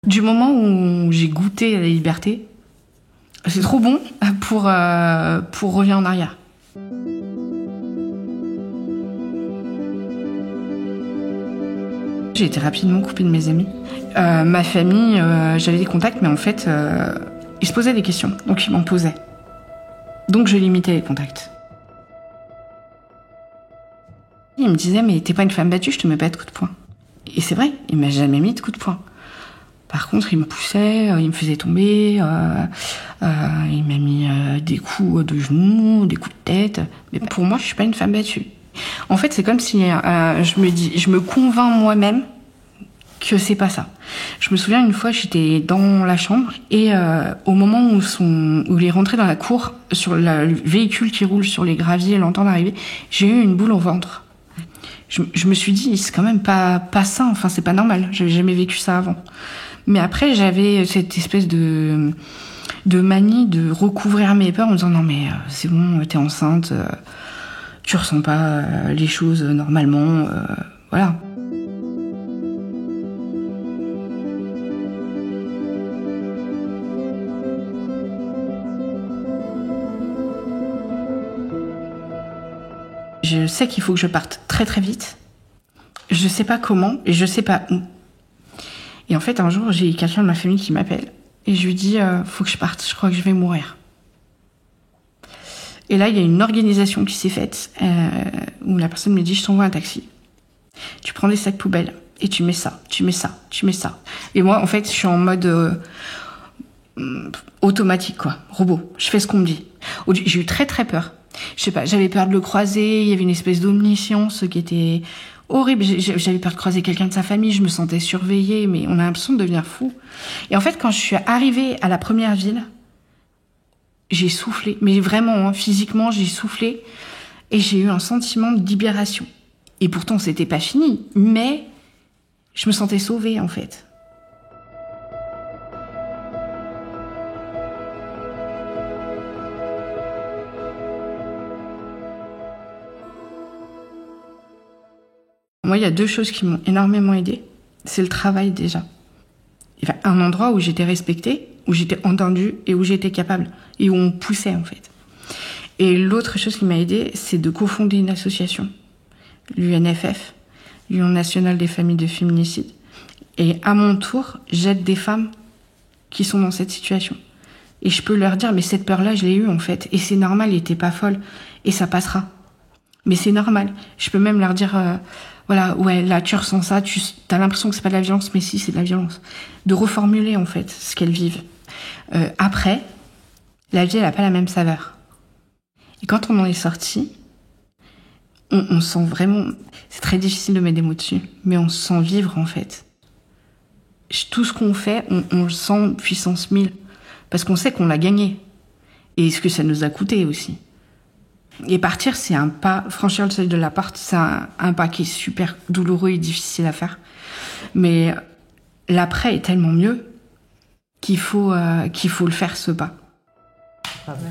Du moment où j'ai goûté à la liberté, c'est trop bon pour revenir en arrière. J'ai été rapidement coupée de mes amis. Ma famille, j'avais des contacts, mais en fait, ils se posaient des questions, donc ils m'en posaient. Donc je limitais les contacts. Il me disait, mais t'es pas une femme battue, je te mets pas de coups de poing. Et c'est vrai, il m'a jamais mis de coups de poing. Par contre, il me poussait, il me faisait tomber, il m'a mis des coups de genoux, des coups de tête. Mais pour moi, je suis pas une femme battue. En fait, c'est comme si je me convainc moi-même que c'est pas ça. Je me souviens une fois, j'étais dans la chambre et au moment où il est rentré dans la cour, sur le véhicule qui roule sur les graviers, l'entend arriver, j'ai eu une boule au ventre. Je me suis dit, c'est quand même pas ça, enfin c'est pas normal, j'avais jamais vécu ça avant. Mais après, j'avais cette espèce de manie de recouvrir mes peurs en me disant non mais c'est bon, t'es enceinte, tu ressens pas les choses normalement, voilà. Je sais qu'il faut que je parte très très vite. Je sais pas comment et je sais pas où. Et en fait, un jour, j'ai quelqu'un de ma famille qui m'appelle et je lui dis faut que je parte, je crois que je vais mourir. Et là, il y a une organisation qui s'est faite où la personne me dit je t'envoie un taxi. Tu prends des sacs poubelles et tu mets ça, tu mets ça, tu mets ça. Et moi, en fait, je suis en mode automatique, quoi, robot. Je fais ce qu'on me dit. J'ai eu très très peur. Je sais pas, j'avais peur de le croiser, il y avait une espèce d'omniscience qui était horrible. J'avais peur de croiser quelqu'un de sa famille, je me sentais surveillée, mais on a l'impression de devenir fou. Et en fait, quand je suis arrivée à la première ville, j'ai soufflé, mais vraiment, hein, physiquement, j'ai soufflé et j'ai eu un sentiment de libération. Et pourtant, c'était pas fini, mais je me sentais sauvée, en fait. Moi, il y a 2 choses qui m'ont énormément aidée. C'est le travail, déjà. Enfin, un endroit où j'étais respectée, où j'étais entendue et où j'étais capable. Et où on poussait, en fait. Et l'autre chose qui m'a aidée, c'est de cofonder une association. L'UNFF, l'Union nationale des familles de féminicides. Et à mon tour, j'aide des femmes qui sont dans cette situation. Et je peux leur dire, mais cette peur-là, je l'ai eue, en fait. Et c'est normal, et t'es pas folle. Et ça passera. Mais c'est normal. Je peux même leur dire... voilà, ouais, là, tu ressens ça, t'as l'impression que c'est pas de la violence, mais si, c'est de la violence. De reformuler, en fait, ce qu'elles vivent. Après, la vie, elle a pas la même saveur. Et quand on en est sorti, on sent vraiment... C'est très difficile de mettre des mots dessus, mais on se sent vivre, en fait. Tout ce qu'on fait, on le sent puissance 1000. Parce qu'on sait qu'on l'a gagné. Et ce que ça nous a coûté, aussi. Et partir, c'est un pas, franchir le seuil de la porte, c'est un pas qui est super douloureux et difficile à faire. Mais l'après est tellement mieux qu'il faut le faire, ce pas. Bravo.